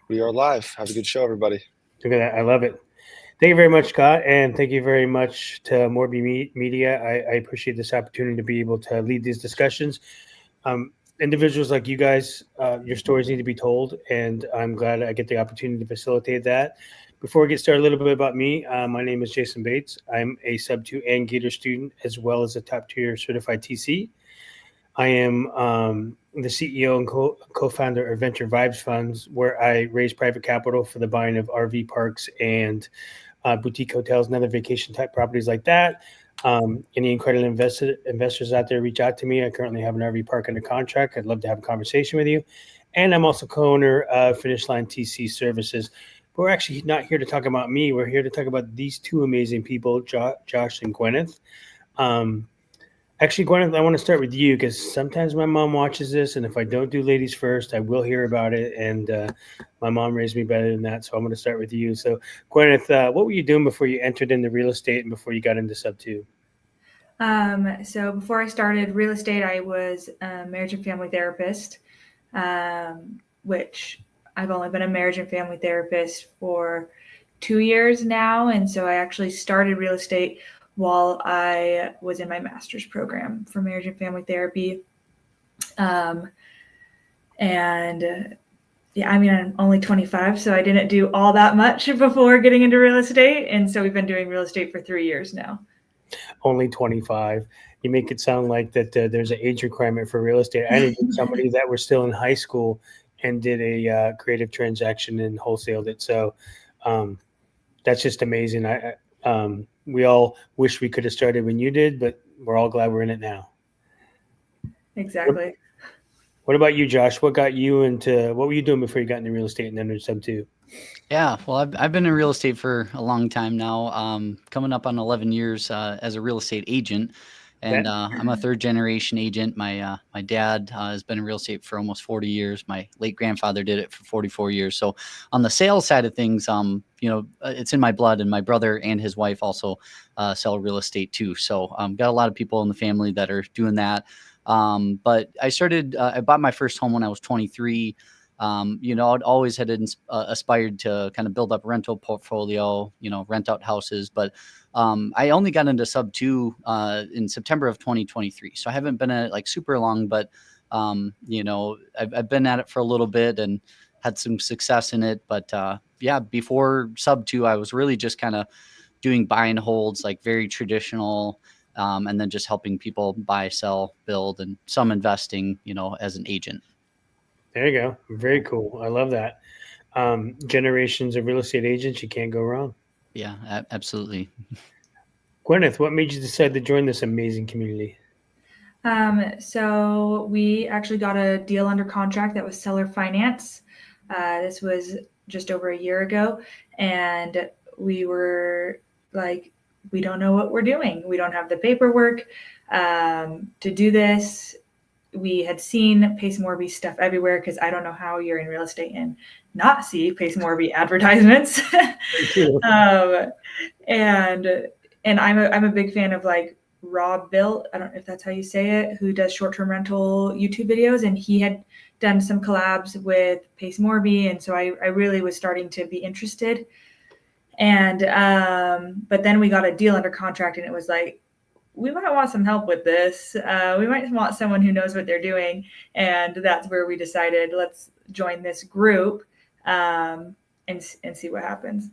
We are live. Have a good show, everybody. Look at that. I love it. Thank you very much, Scott. And thank you very much to Morby Media. I appreciate this opportunity to be able to lead these discussions. Individuals like you guys, your stories need to be told, and I'm glad I get the opportunity to facilitate that. Before we get started, a little bit about me. My name is Jason Bates. I'm a Subto and Gator student, as well as a top tier certified TC. I am the CEO and co-founder of Venture Vibes Funds, where I raise private capital for the buying of RV parks and boutique hotels and other vacation type properties like that. Any incredible investors out there, reach out to me. I currently have an RV park under contract. I'd love to have a conversation with you. And I'm also co-owner of Finish Line TC Services. But we're actually not here to talk about me. We're here to talk about these two amazing people, Josh and Gwyneth. Actually, Gwyneth, I want to start with you because sometimes my mom watches this, and if I don't do ladies first, I will hear about it. And my mom raised me better than that, so I'm going to start with you. So, Gwyneth, what were you doing before you entered into real estate and before you got into Subto? So before I started real estate, I was a marriage and family therapist, which I've only been a marriage and family therapist for 2 years now. And so I actually started real estate while I was in my master's program for marriage and family therapy. I'm only 25, so I didn't do all that much before getting into real estate. And so we've been doing real estate for 3 years now. Only 25. You make it sound like that there's an age requirement for real estate. I knew somebody that was still in high school and did a creative transaction and wholesaled it. So that's just amazing. We all wish we could have started when you did, but we're all glad we're in it now. Exactly. What about you, Josh? What were you doing before you got into real estate and entered Subto? Yeah, well, I've been in real estate for a long time now, coming up on 11 years as a real estate agent. And I'm a third generation agent. My dad has been in real estate for almost 40 years. My late grandfather did it for 44 years. So on the sales side of things, it's in my blood, and my brother and his wife also sell real estate too. So got a lot of people in the family that are doing that. But I bought my first home when I was 23. I'd always had aspired to kind of build up a rental portfolio, rent out houses. But I only got into Subto in September of 2023. So I haven't been at it like super long, but, I've been at it for a little bit and had some success in it. But before Subto, I was really just kind of doing buy and holds, like very traditional, and then just helping people buy, sell, build, and some investing, as an agent. There you go. Very cool. I love that. Generations of real estate agents, you can't go wrong. Yeah, absolutely. Gwyneth, what made you decide to join this amazing community? So we actually got a deal under contract that was seller finance. This was just over a year ago. And we were like, we don't know what we're doing. We don't have the paperwork to do this. We had seen Pace Morby stuff everywhere, because I don't know how you're in real estate and not see Pace Morby advertisements. And I'm a big fan of like Rob Bill, I don't know if that's how you say it, who does short-term rental YouTube videos, and he had done some collabs with Pace Morby, and so I really was starting to be interested. And but then we got a deal under contract, and it was like, we might want some help with this. We might want someone who knows what they're doing. And that's where we decided, let's join this group and see what happens.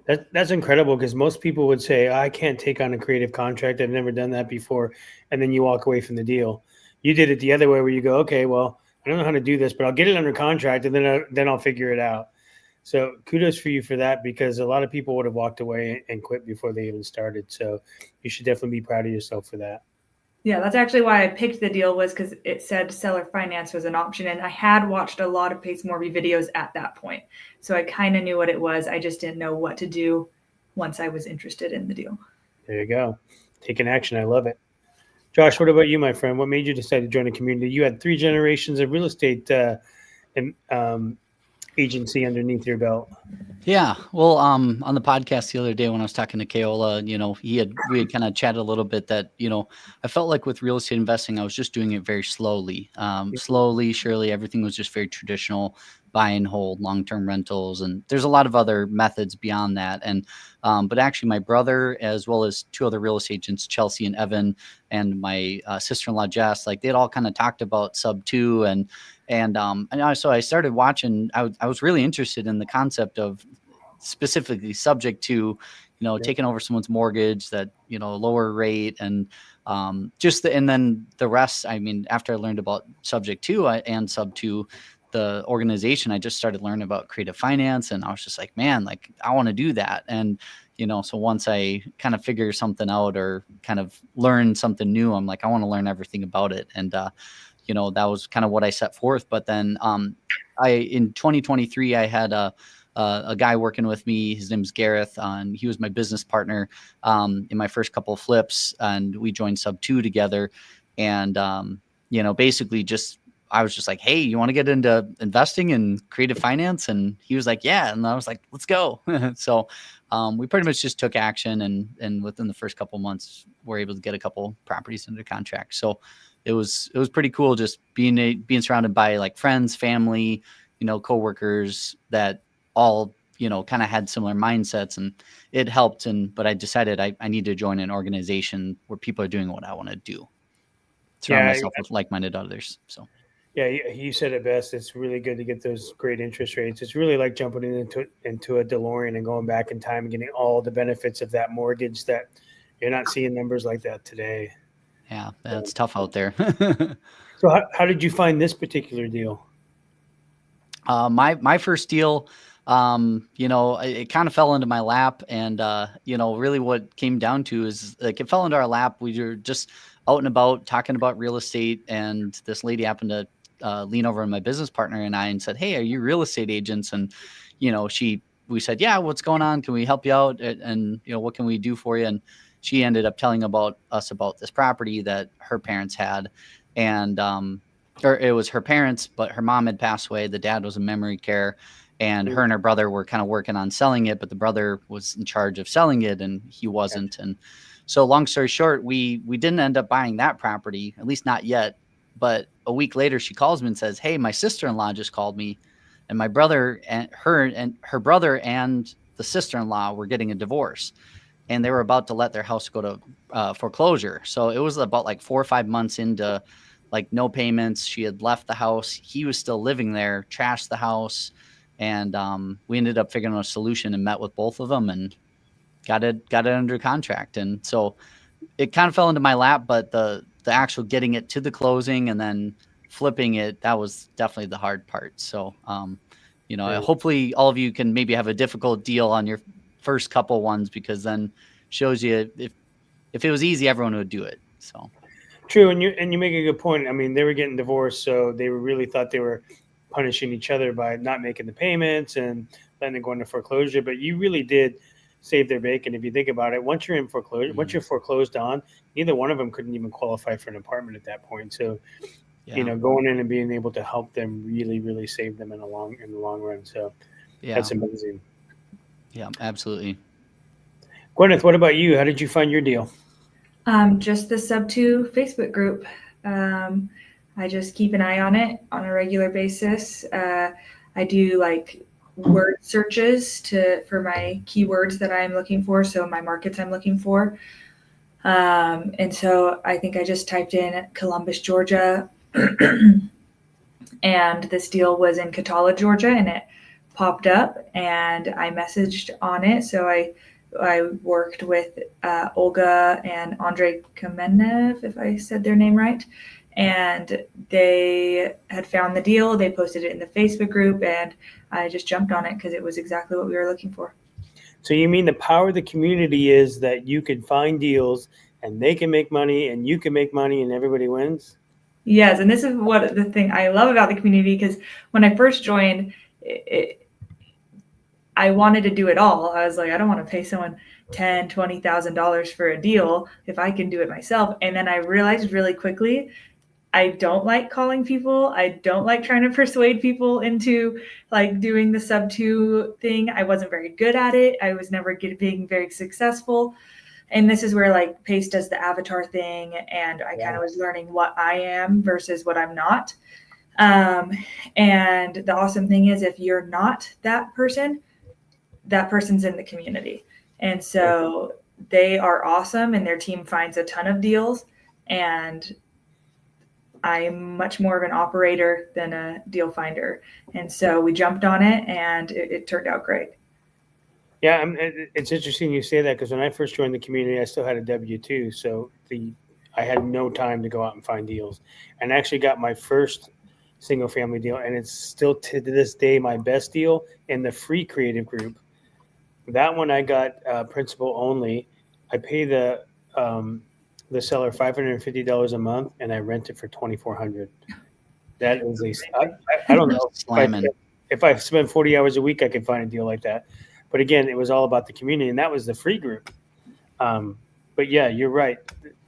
That's incredible, because most people would say, I can't take on a creative contract. I've never done that before. And then you walk away from the deal. You did it the other way, where you go, okay, well, I don't know how to do this, but I'll get it under contract, and then I'll figure it out. So kudos for you for that, because a lot of people would have walked away and quit before they even started. So you should definitely be proud of yourself for that. Yeah, that's actually why I picked the deal, was because it said seller finance was an option. And I had watched a lot of Pace Morby videos at that point. So I kind of knew what it was. I just didn't know what to do once I was interested in the deal. There you go. Taking action. I love it. Josh, what about you, my friend? What made you decide to join a community? You had 3 generations of real estate agency underneath your belt. Yeah. Well, on the podcast the other day when I was talking to Keola, we had kind of chatted a little bit that, I felt like with real estate investing, I was just doing it very slowly. Slowly, surely, everything was just very traditional. buy and hold, long-term rentals, and there's a lot of other methods beyond that. And but actually, my brother, as well as two other real estate agents, Chelsea and Evan, and my sister-in-law Jess, like they'd all kind of talked about Subto, so I started watching. I was really interested in the concept of specifically subject to, taking over someone's mortgage, that, lower rate, and and then the rest. I mean, after I learned about subject to and Subto, the organization, I just started learning about creative finance, and I was just like, man, like I want to do that. And, so once I kind of figure something out or kind of learn something new, I'm like, I want to learn everything about it. And, that was kind of what I set forth. But then in 2023, I had a guy working with me. His name's Gareth, and he was my business partner in my first couple of flips, and we joined Subto together. And basically just I was just like, hey, you want to get into investing and creative finance? And he was like, yeah. And I was like, let's go. So we pretty much just took action, and within the first couple of months, we're able to get a couple properties under contract. So it was pretty cool just being surrounded by like friends, family, coworkers that all, kind of had similar mindsets, and it helped. But I decided I need to join an organization where people are doing what I want to do. Surround myself with like-minded others. So. Yeah, you said it best. It's really good to get those great interest rates. It's really like jumping into a DeLorean and going back in time and getting all the benefits of that mortgage that you're not seeing numbers like that today. Yeah, that's tough out there. So how did you find this particular deal? My first deal, it kind of fell into my lap, and really what came down to is like it fell into our lap. We were just out and about talking about real estate, and this lady happened to lean over on my business partner and I and said, hey, are you real estate agents? And, we said, yeah, what's going on? Can we help you out? And, what can we do for you? And she ended up telling us about this property that her parents had. And, or it was her parents, but her mom had passed away. The dad was in memory care, and her and her brother were kind of working on selling it, but the brother was in charge of selling it and he wasn't. And so long story short, we didn't end up buying that property, at least not yet. But a week later, she calls me and says, hey, my sister-in-law just called me, and my brother and her brother and the sister-in-law were getting a divorce, and they were about to let their house go to foreclosure. So it was about like 4 or 5 months into like no payments. She had left the house. He was still living there, trashed the house. And we ended up figuring out a solution and met with both of them and got it under contract. And so it kind of fell into my lap, but the actual getting it to the closing and then flipping it, that was definitely the hard part. So, hopefully all of you can maybe have a difficult deal on your first couple ones, because then shows you if it was easy, everyone would do it. So true. And you make a good point. I mean, they were getting divorced, so they really thought they were punishing each other by not making the payments and letting it go into foreclosure. But you really did save their bacon. If you think about it, once you're in foreclosure, once you're foreclosed on, neither one of them couldn't even qualify for an apartment at that point. So, going in and being able to help them really, really saved them in the long run. So that's amazing. Yeah, absolutely. Gwyneth, what about you? How did you find your deal? Just the Subto Facebook group. I just keep an eye on it on a regular basis. I do like word searches for my keywords that I'm looking for, so my markets I'm looking for. And so I think I just typed in Columbus, Georgia, and this deal was in Catala, Georgia, and it popped up, and I messaged on it. So I worked with Olga and Andrei Kamenev, if I said their name right. And they had found the deal. They posted it in the Facebook group, and I just jumped on it because it was exactly what we were looking for. So you mean the power of the community is that you can find deals and they can make money and you can make money and everybody wins? Yes, and this is what the thing I love about the community, because when I first joined, I wanted to do it all. I was like, I don't want to pay someone $10,000, $20,000 for a deal if I can do it myself. And then I realized really quickly, I don't like calling people. I don't like trying to persuade people into like doing the Subto thing. I wasn't very good at it. I was never being very successful. And this is where like Pace does the avatar thing. And I kind of was learning what I am versus what I'm not. And the awesome thing is, if you're not that person's in the community. And so they are awesome, and their team finds a ton of deals. And I'm much more of an operator than a deal finder. And so we jumped on it, and it turned out great. Yeah, it's interesting you say that, because when I first joined the community, I still had a W-2, so I had no time to go out and find deals, and I actually got my first single family deal, and it's still to this day my best deal in the free creative group. That one I got principal only. I pay the seller $550 a month, and I rent it for $2,400. That is I don't know if I spend 40 hours a week, I could find a deal like that. But again, it was all about the community, and that was the free group. But yeah, you're right.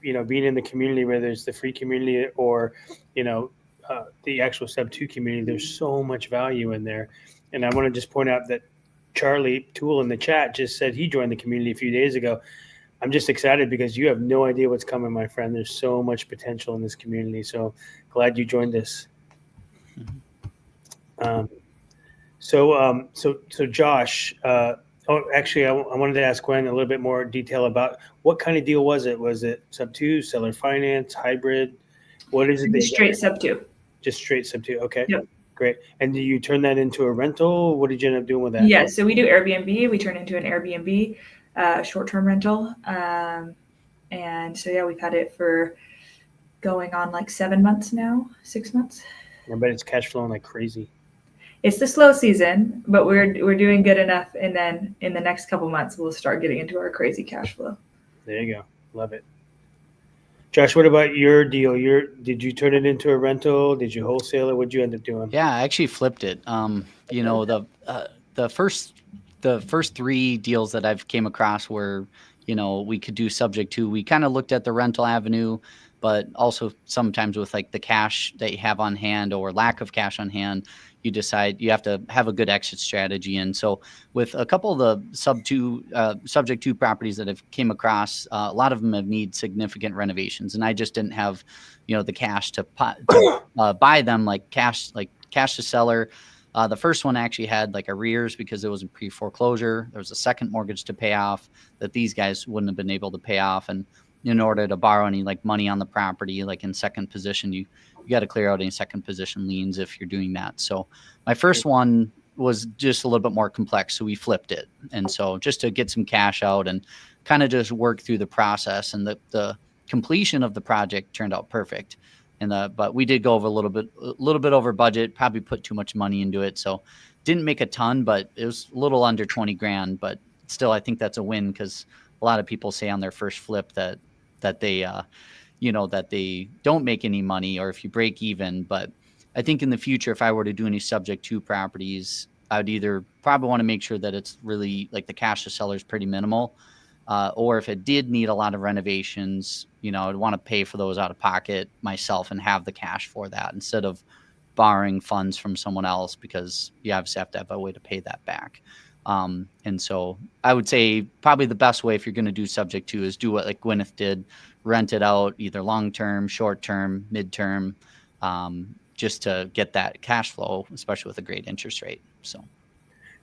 Being in the community, whether it's the free community or, the actual Subto community, there's so much value in there. And I want to just point out that Charlie Toole in the chat just said he joined the community a few days ago. I'm just excited because you have no idea what's coming, my friend. There's so much potential in this community. So glad you joined us. So Josh, actually, I wanted to ask Gwen a little bit more detail about what kind of deal was it? Was it Subto, seller finance, hybrid? What is it? Just straight Subto. Just straight Subto. Okay. Yep. Great. And do you turn that into a rental? What did you end up doing with that? Yeah, so we do Airbnb. We turn into an Airbnb, short-term rental. And so, yeah, we've had it for going on like 7 months now, 6 months. I bet it's cash flowing like crazy. It's the slow season, but we're doing good enough. And then in the next couple months, we'll start getting into our crazy cash flow. There you go. Love it. Josh, what about your deal? Did you turn it into a rental? Did you wholesale it? What'd you end up doing? Yeah, I actually flipped it. The first 3 deals that I've came across were, we could do subject to. We kind of looked at the rental avenue, but also sometimes with like the cash that you have on hand or lack of cash on hand, you decide you have to have a good exit strategy. And so with a couple of the subject to properties that I've came across, a lot of them have need significant renovations. And I just didn't have, the cash to buy them, like cash to seller. The first one actually had like arrears because it was in pre-foreclosure. There was a second mortgage to pay off that these guys wouldn't have been able to pay off. And in order to borrow any like money on the property, like in second position, you got to clear out any second position liens if you're doing that. So my first one was just a little bit more complex. So we flipped it. And so just to get some cash out and kind of just work through the process, and the completion of the project turned out perfect. But we did go over a little bit over budget, probably put too much money into it. So didn't make a ton, but it was a little under 20 grand, but still, I think that's a win, because a lot of people say on their first flip that they, that they don't make any money, or if you break even. But I think in the future, if I were to do any subject to properties, I would either probably want to make sure that it's really like the cash to seller is pretty minimal. Or if it did need a lot of renovations, I'd want to pay for those out of pocket myself and have the cash for that instead of borrowing funds from someone else, because you obviously have to have a way to pay that back. And so I would say probably the best way if you're going to do subject to is do what like Gwyneth did, rent it out either long-term, short-term, mid-term, just to get that cash flow, especially with a great interest rate. So.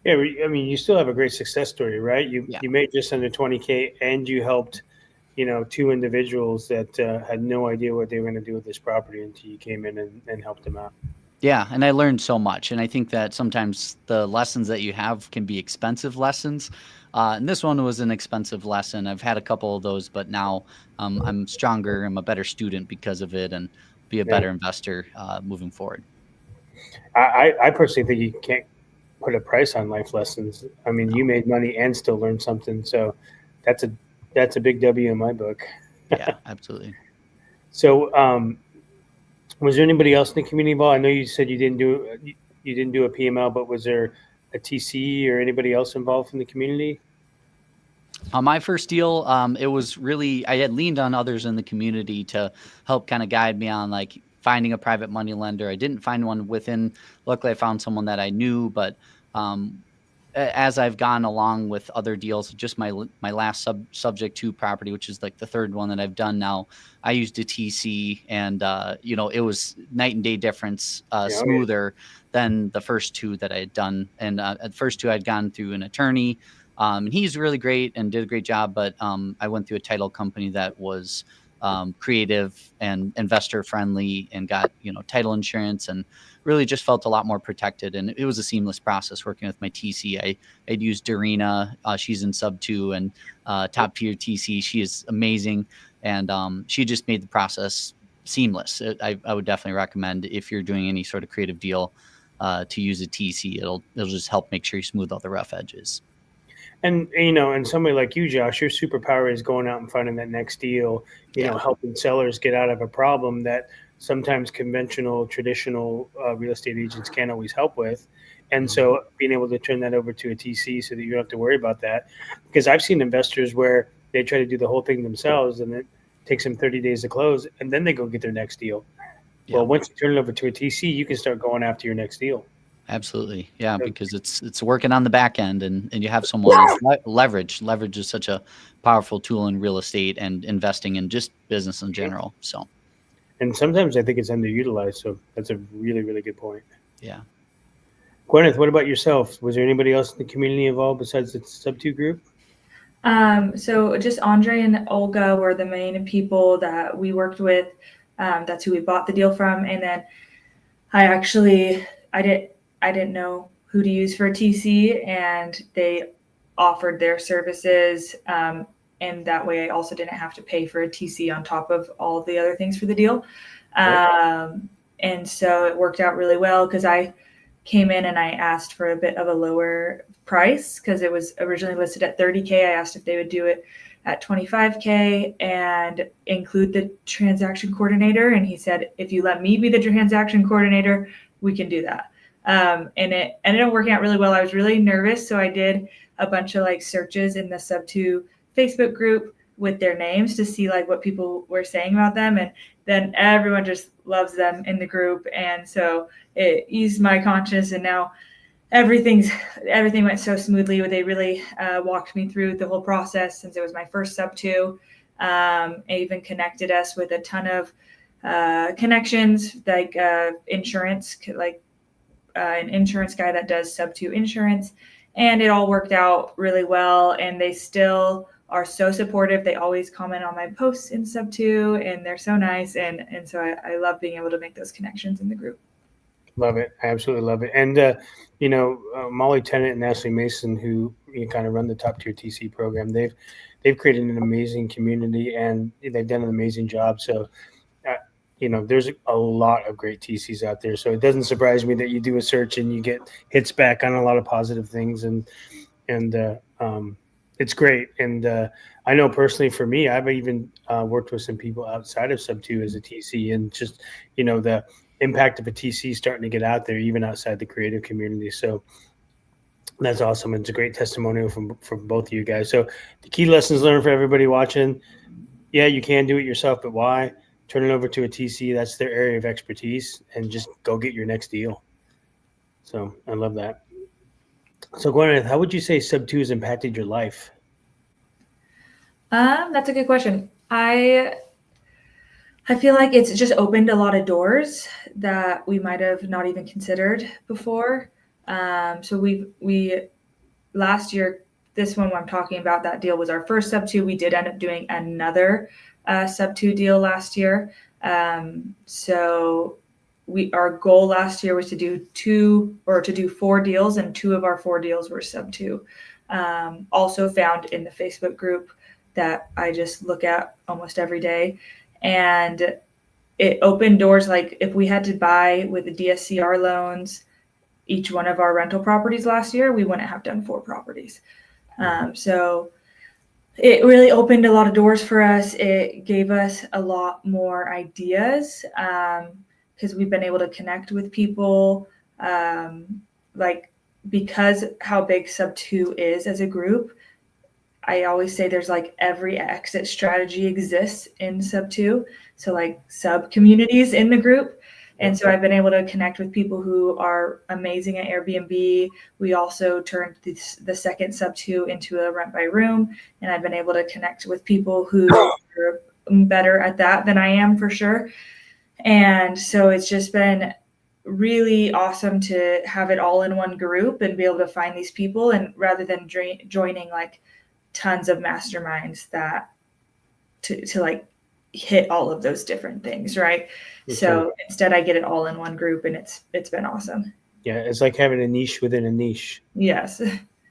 Yeah, I mean, you still have a great success story, right? You made just under 20K, and you helped, 2 individuals that had no idea what they were going to do with this property until you came in and helped them out. Yeah, and I learned so much. And I think that sometimes the lessons that you have can be expensive lessons. And this one was an expensive lesson. I've had a couple of those, but now I'm stronger. I'm a better student because of it, and be a better investor moving forward. I personally think you can't put a price on life lessons. I mean, you made money and still learned something. So that's a big W in my book. Yeah, absolutely. So, was there anybody else in the community ball? I know you said you didn't do a PML, but was there a TC or anybody else involved from the community? On my first deal, it was really, I had leaned on others in the community to help kind of guide me on like finding a private money lender. I didn't find one within. Luckily, I found someone that I knew, but as I've gone along with other deals, just my last subject to property, which is like the third one that I've done now, I used a TC, and it was night and day difference, smoother than the first two that I had done. And at the first two, I'd gone through an attorney, and he's really great and did a great job. But I went through a title company that was creative and investor friendly, and got title insurance, and really just felt a lot more protected. And it was a seamless process working with my TC. I'd used Darina. She's in Subto and top tier TC. She is amazing. And she just made the process seamless. I would definitely recommend, if you're doing any sort of creative deal, to use a TC. It'll just help make sure you smooth all the rough edges. And and somebody like you, Josh, your superpower is going out and finding that next deal, helping sellers get out of a problem that sometimes conventional, traditional real estate agents can't always help with. And so being able to turn that over to a TC so that you don't have to worry about that. Because I've seen investors where they try to do the whole thing themselves, and it takes them 30 days to close, and then they go get their next deal. Yeah. Well, once you turn it over to a TC, you can start going after your next deal. Absolutely. Yeah, because it's working on the back end, and you have someone leverage. Leverage is such a powerful tool in real estate and investing in just business in general. So, and sometimes I think it's underutilized. So that's a really, really good point. Yeah. Gwyneth, what about yourself? Was there anybody else in the community involved besides the Subto group? So just Andre and Olga were the main people that we worked with. That's who we bought the deal from. And then I didn't know who to use for a TC, and they offered their services. And that way I also didn't have to pay for a TC on top of all the other things for the deal. And so it worked out really well, because I came in and I asked for a bit of a lower price, because it was originally listed at $30K. I asked if they would do it at $25K and include the transaction coordinator. And he said, if you let me be the transaction coordinator, we can do that. And it ended up working out really well. I was really nervous, so I did a bunch of searches in the Subto Facebook group with their names to see what people were saying about them. And then everyone just loves them in the group. And so it eased my conscience, and now everything went so smoothly. They really walked me through the whole process, since it was my first Subto. It even connected us with a ton of connections, insurance, an insurance guy that does Subto insurance. And it all worked out really well. And they still are so supportive. They always comment on my posts in Subto, and they're so nice. And so I love being able to make those connections in the group. Love it. I absolutely love it. And, Molly Tennant and Ashley Mason, who kind of run the top tier TC program, they've created an amazing community, and they've done an amazing job. So, there's a lot of great TCs out there. So it doesn't surprise me that you do a search and you get hits back on a lot of positive things. And it's great. And I know personally for me, I've even worked with some people outside of Subto as a TC, and just, the impact of a TC starting to get out there, even outside the creative community. So that's awesome. It's a great testimonial from both of you guys. So the key lessons learned for everybody watching: yeah, you can do it yourself, but why? Turn it over to a TC. That's their area of expertise, and just go get your next deal. So I love that. So Gwyneth, how would you say Subto has impacted your life? That's a good question. I feel like it's just opened a lot of doors that we might have not even considered before. So we last year, this one I'm talking about, that deal was our first Subto. We did end up doing another Subto deal last year. So our goal last year was to do 4 deals, and 2 of our 4 deals were Subto. Also found in the Facebook group that I just look at almost every day. And it opened doors. If we had to buy with the DSCR loans each one of our rental properties last year, we wouldn't have done 4 properties. So it really opened a lot of doors for us. It gave us a lot more ideas, because we've been able to connect with people, because how big Subto is as a group. I always say there's every exit strategy exists in Subto. So sub communities in the group. And so I've been able to connect with people who are amazing at Airbnb. We also turned the second Subto into a rent by room, and I've been able to connect with people who are better at that than I am, for sure. And so it's just been really awesome to have it all in one group and be able to find these people, and rather than joining like tons of masterminds that to like hit all of those different things, right? So instead I get it all in one group, and it's been awesome. Yeah, it's like having a niche within a niche. Yes.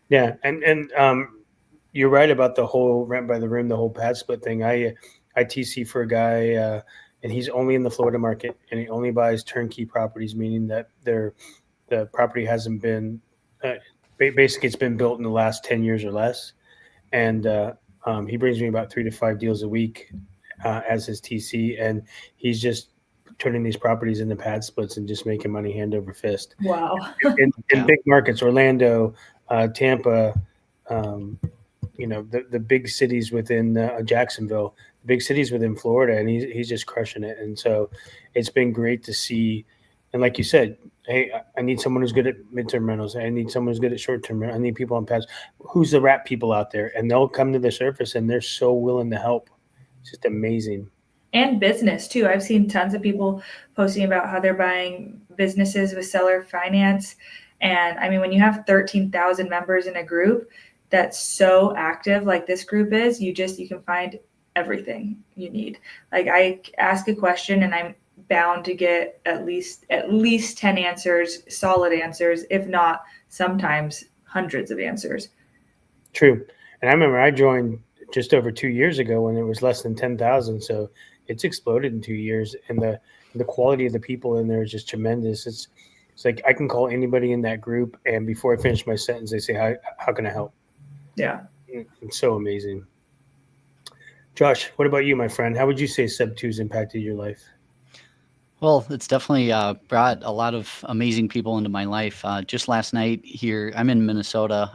Yeah, and you're right about the whole rent by the room, the whole pad split thing. I TC for a guy, and he's only in the Florida market, and he only buys turnkey properties, meaning that the property hasn't been basically it's been built in the last 10 years or less, and he brings me about 3 to 5 deals a week as his TC, and he's just turning these properties into pad splits and just making money hand over fist. Wow. in big markets, Orlando, Tampa, the big cities within Jacksonville, the big cities within Florida, and he's just crushing it. And so it's been great to see. And like you said, hey, I need someone who's good at midterm rentals. I need someone who's good at short-term rentals. I need people on pads. Who's the rap people out there? And they'll come to the surface, and they're so willing to help. It's just amazing. And business too. I've seen tons of people posting about how they're buying businesses with seller finance. And I mean, when you have 13,000 members in a group that's so active, like this group is, you can find everything you need. Like I ask a question and I'm bound to get at least 10 answers, solid answers, if not sometimes hundreds of answers. True. And I remember I joined just over 2 years ago when it was less than 10,000. So it's exploded in 2 years, and the quality of the people in there is just tremendous. It's like I can call anybody in that group, and before I finish my sentence, they say, how can I help? Yeah. It's so amazing. Josh, what about you, my friend? How would you say Subto's impacted your life? Well, it's definitely brought a lot of amazing people into my life. Just last night here, I'm in Minnesota,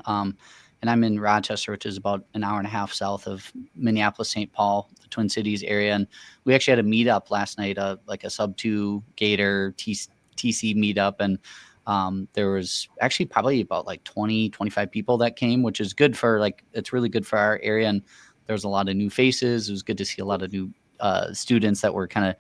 and I'm in Rochester, which is about an hour and a half south of Minneapolis, St. Paul, the Twin Cities area. And we actually had a meetup last night, like a Subto Gator TC meetup. And there was actually probably about like 20, 25 people that came, which is good for it's really good for our area. And there was a lot of new faces. It was good to see a lot of new students that were kind of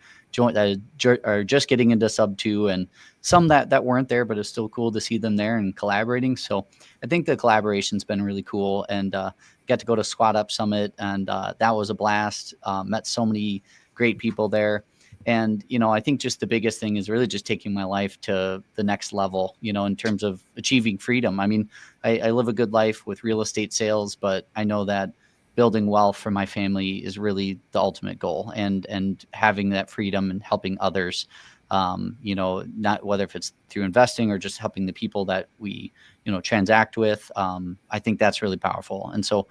are just getting into Subto, and some that weren't there, but it's still cool to see them there and collaborating. So I think the collaboration's been really cool, and got to go to Squat Up Summit, and that was a blast. Met so many great people there. And, I think just the biggest thing is really just taking my life to the next level, in terms of achieving freedom. I mean, I live a good life with real estate sales, but I know that building wealth for my family is really the ultimate goal, and having that freedom and helping others, not whether if it's through investing or just helping the people that we, transact with. I think that's really powerful. And so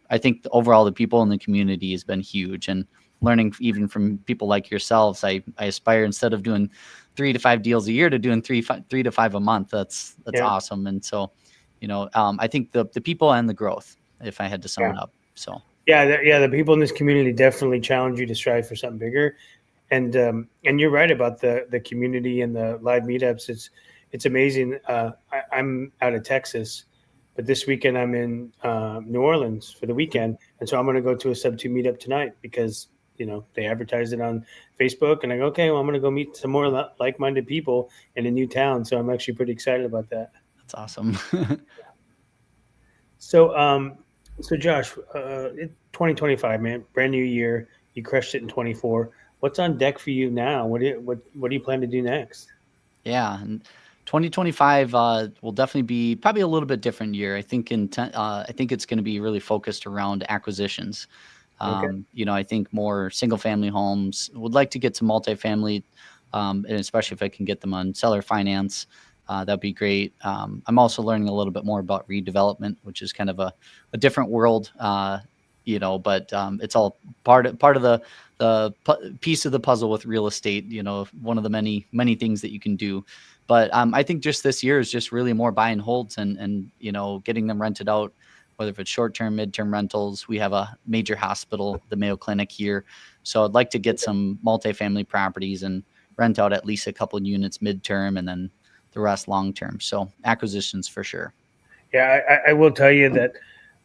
I think overall the people in the community has been huge, and learning even from people like yourselves. I aspire, instead of doing 3 to 5 deals a year, to doing three to five a month. That's awesome. And so, I think the people and the growth, if I had to sum it up. So the people in this community definitely challenge you to strive for something bigger, and you're right about the community and the live meetups. It's amazing. I'm out of Texas, but this weekend I'm in New Orleans for the weekend, and so I'm going to go to a Subto meetup tonight because they advertised it on Facebook, and I go, okay, well, I'm going to go meet some more like-minded people in a new town. So I'm actually pretty excited about that. That's awesome. So Josh, 2025, man, brand new year. You crushed it in 24. What's on deck for you now? What do you plan to do next? Yeah, and 2025 will definitely be probably a little bit different year. I think I think it's going to be really focused around acquisitions. I think more single family homes. Would like to get some multifamily, and especially if I can get them on seller finance. That'd be great. I'm also learning a little bit more about redevelopment, which is kind of a different world, but it's all part of the piece of the puzzle with real estate, one of the many things that you can do. But I think just this year is just really more buy and holds, and getting them rented out, whether if it's short-term, mid-term rentals. We have a major hospital, the Mayo Clinic here. So I'd like to get some multifamily properties and rent out at least a couple of units midterm and then the rest long term. So acquisitions for sure. Yeah, I will tell you that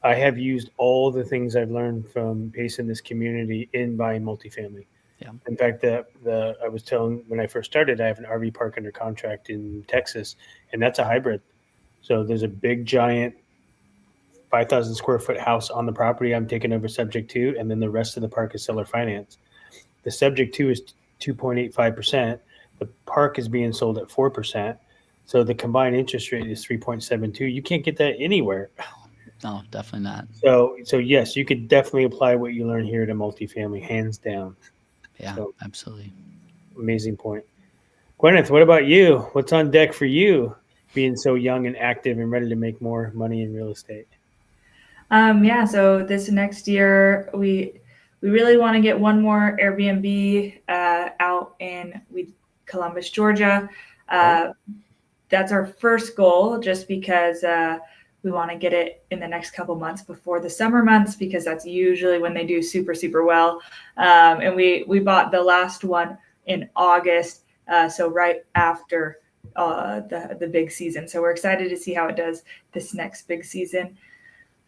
I have used all the things I've learned from Pace in this community in buying multifamily. Yeah. In fact, I was telling when I first started, I have an RV park under contract in Texas, and that's a hybrid. So there's a big giant 5,000 square foot house on the property I'm taking over subject to, and then the rest of the park is seller finance. The subject to is 2.85%. The park is being sold at 4%. So the combined interest rate is 3.72. You can't get that anywhere. No, definitely not. So yes, you could definitely apply what you learn here to multifamily, hands down. Yeah, So, absolutely. amazing point. Gwyneth, what about you? What's on deck for you, being so young and active and ready to make more money in real estate? Yeah, so this next year we really want to get one more Airbnb out in Columbus, Georgia. That's our first goal, just because we want to get it in the next couple months before the summer months, because that's usually when they do super, super well. And we bought the last one in August, so right after the big season. So we're excited to see how it does this next big season.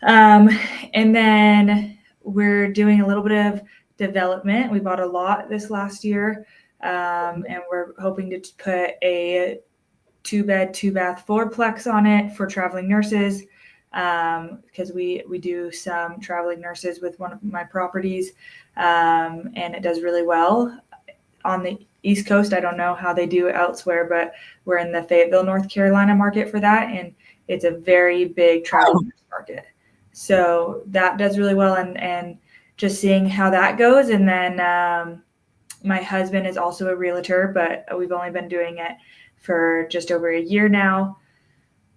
And then we're doing a little bit of development. We bought a lot this last year, and we're hoping to put a 2-bed, 2-bath fourplex on it for traveling nurses, because we do some traveling nurses with one of my properties, and it does really well on the East Coast. I don't know how they do it elsewhere, but we're in the Fayetteville, North Carolina market for that, and it's a very big travel nurse market. So that does really well, and just seeing how that goes. And then my husband is also a realtor, but we've only been doing it for just over a year now.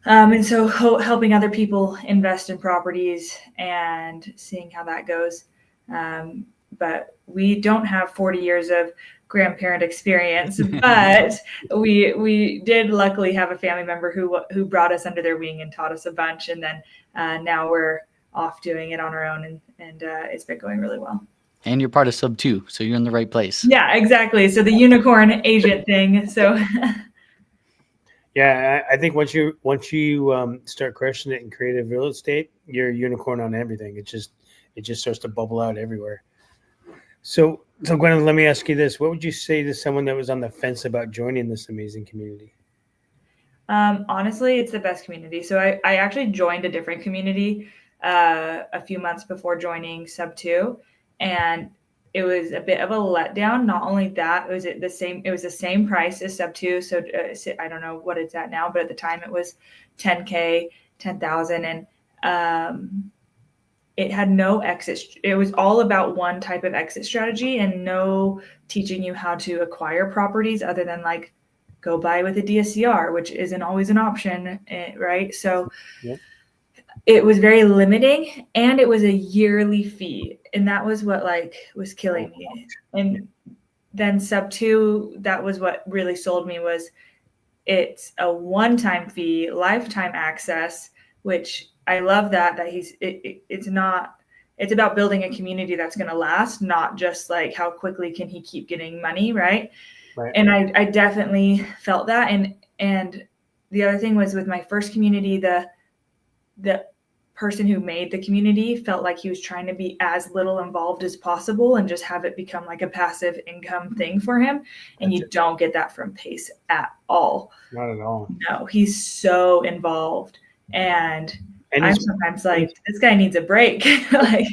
And so helping other people invest in properties and seeing how that goes. But we don't have 40 years of grandparent experience, but we did luckily have a family member who brought us under their wing and taught us a bunch. And then now we're off doing it on our own, and it's been going really well. And you're part of Subto, so you're in the right place. Yeah, exactly. So the unicorn agent thing. So yeah, I think once you start crushing it in creative real estate, you're a unicorn on everything. It just starts to bubble out everywhere. So Gwen, let me ask you this: what would you say to someone that was on the fence about joining this amazing community? Honestly, it's the best community. So I actually joined a different community a few months before joining Subto, and it was a bit of a letdown. Not only that, it was the same price as Subto. So I don't know what it's at now, but at the time it was $10,000, and it had no exit. It was all about one type of exit strategy and no teaching you how to acquire properties other than like go buy with a DSCR, which isn't always an option, right? So Yep. It was very limiting, and it was a yearly fee. And that was what was killing me. And then Subto, that was what really sold me, was it's a one-time fee, lifetime access, which I love that it's about building a community that's going to last, not just like how quickly can he keep getting money, right? And I definitely felt that. And the other thing was, with my first community, the person who made the community felt like he was trying to be as little involved as possible and just have it become like a passive income thing for him. And you don't get that from Pace at all. Not at all. No, he's so involved. And I'm sometimes like, this guy needs a break. Like,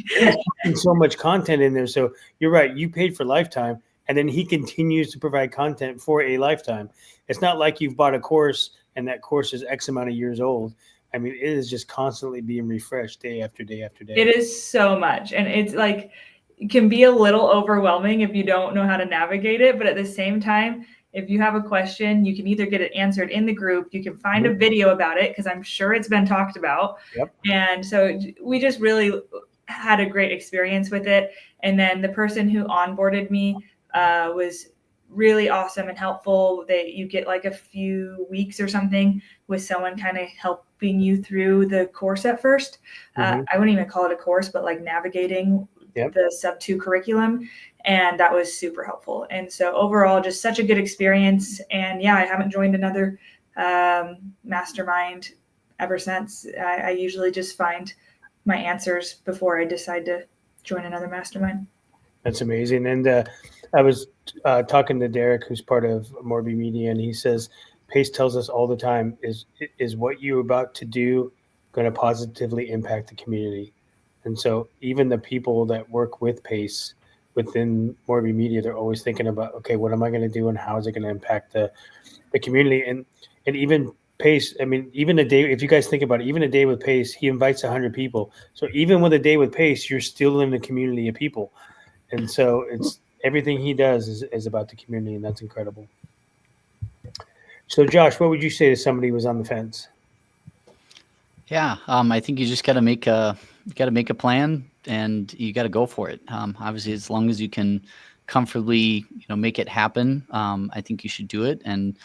there's so much content in there. So you're right. You paid for lifetime, and then he continues to provide content for a lifetime. It's not like you've bought a course and that course is X amount of years old. I mean, it is just constantly being refreshed day after day after day. It is so much. And it's like, it can be a little overwhelming if you don't know how to navigate it. But at the same time, if you have a question, you can either get it answered in the group. You can find a video about it, because I'm sure it's been talked about. Yep. And so we just really had a great experience with it. And then the person who onboarded me was really awesome and helpful. You get like a few weeks or something with someone kind of helping you through the course at first. I wouldn't even call it a course, but like navigating the Subto curriculum. And that was super helpful. And so overall, just such a good experience. And yeah, I haven't joined another mastermind ever since. I usually just find my answers before I decide to join another mastermind. That's amazing. And I was talking to Derek, who's part of Morby Media, and he says, Pace tells us all the time, is what you're about to do going to positively impact the community? And so even the people that work with Pace within Morby Media, they're always thinking about, okay, what am I going to do and how is it going to impact the community? And even Pace, I mean, even a day, if you guys think about it, even a day with Pace, he invites 100 people. So even with a day with Pace, you're still in the community of people. And so it's everything he does is about the community, and that's incredible. So Josh, what would you say to somebody who was on the fence? Yeah, I think you just got to make a plan, and you got to go for it. Obviously, as long as you can comfortably, make it happen, I think you should do it, and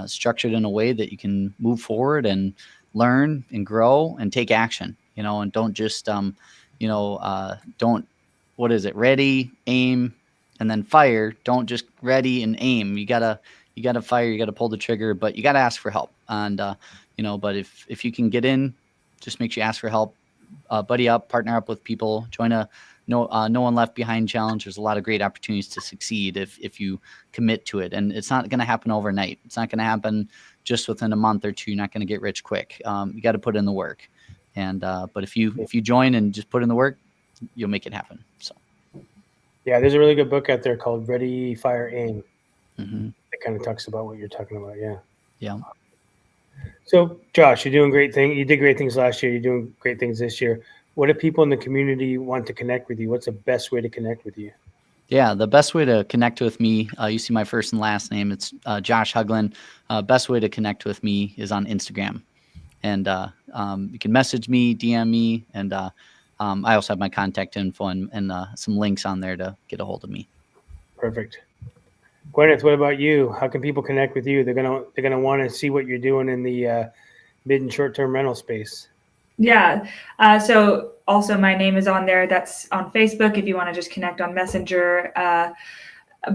structure it in a way that you can move forward and learn and grow and take action. And don't just, don't. What is it? Ready, aim, and then fire. Don't just ready and aim. You gotta fire. You gotta pull the trigger, but you gotta ask for help. And but if you can get in, just make sure you ask for help. Buddy up, partner up with people. Join a no one left behind challenge. There's a lot of great opportunities to succeed if you commit to it. And it's not going to happen overnight. It's not going to happen just within a month or two. You're not going to get rich quick. You got to put in the work. And but if you join and just put in the work, you'll make it happen. So, yeah, there's a really good book out there called Ready, Fire, Aim. Mm-hmm. It kind of talks about what you're talking about. Yeah. Yeah. So, Josh, you're doing great things. You did great things last year. You're doing great things this year. What if people in the community want to connect with you? What's the best way to connect with you? Yeah, the best way to connect with me, you see my first and last name. It's Josh Huglen. Best way to connect with me is on Instagram. And you can message me, DM me, and I also have my contact info and some links on there to get a hold of me. Perfect. Gwyneth, what about you? How can people connect with you? They're gonna want to see what you're doing in the mid and short-term rental space. Yeah. So also my name is on there. That's on Facebook. If you want to just connect on Messenger,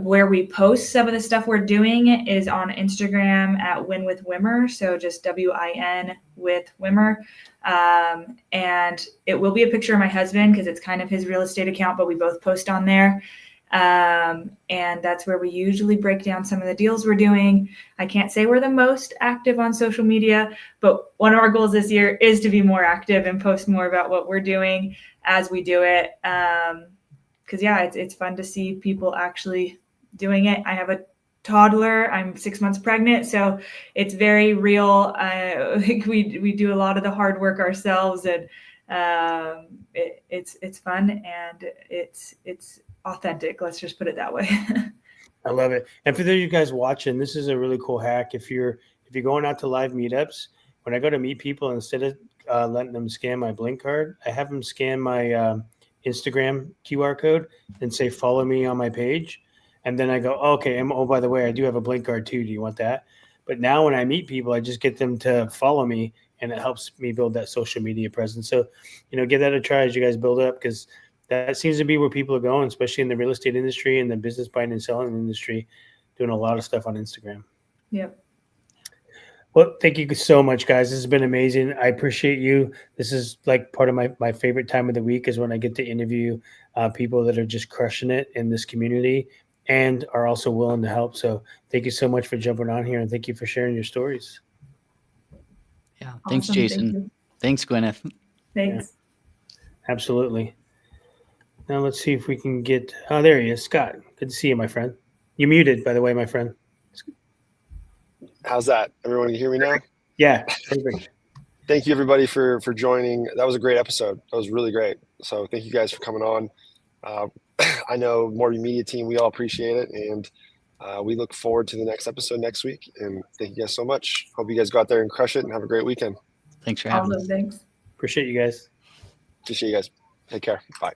where we post some of the stuff we're doing is on Instagram at Win with Wimmer. So just WIN with Wimmer. And it will be a picture of my husband because it's kind of his real estate account, but we both post on there. And that's where we usually break down some of the deals we're doing. I can't say we're the most active on social media, but one of our goals this year is to be more active and post more about what we're doing as we do it. Cause yeah, it's fun to see people actually doing it. I have a toddler. I'm 6 months pregnant, so it's very real. We do a lot of the hard work ourselves, and it's fun and it's authentic. Let's just put it that way. I love it. And for those of you guys watching, this is a really cool hack. If you're going out to live meetups, when I go to meet people, instead of letting them scan my Blink card, I have them scan my Instagram QR code and say, follow me on my page. And then I go, okay, oh, by the way, I do have a Blink card too. Do you want that? But now when I meet people, I just get them to follow me, and it helps me build that social media presence. So, give that a try as you guys build up, because that seems to be where people are going, especially in the real estate industry and the business buying and selling industry, doing a lot of stuff on Instagram. Yep. Well, thank you so much, guys. This has been amazing. I appreciate you. This is like part of my favorite time of the week is when I get to interview people that are just crushing it in this community and are also willing to help. So thank you so much for jumping on here, and thank you for sharing your stories. Yeah. Thanks, Awesome. Jason. Thank you. Thanks, Gwyneth. Thanks. Yeah, absolutely. Now let's see if we can get, oh, there he is. Scott, good to see you, my friend. You muted, by the way, my friend. How's that? Everyone can hear me now? Yeah, perfect. Thank you, everybody, for joining. That was a great episode. That was really great. So thank you guys for coming on. I know Morby Media team, we all appreciate it. And we look forward to the next episode next week. And thank you guys so much. Hope you guys go out there and crush it and have a great weekend. Thanks for having us. Awesome. Thanks. Appreciate you guys. Appreciate you guys. Take care. Bye.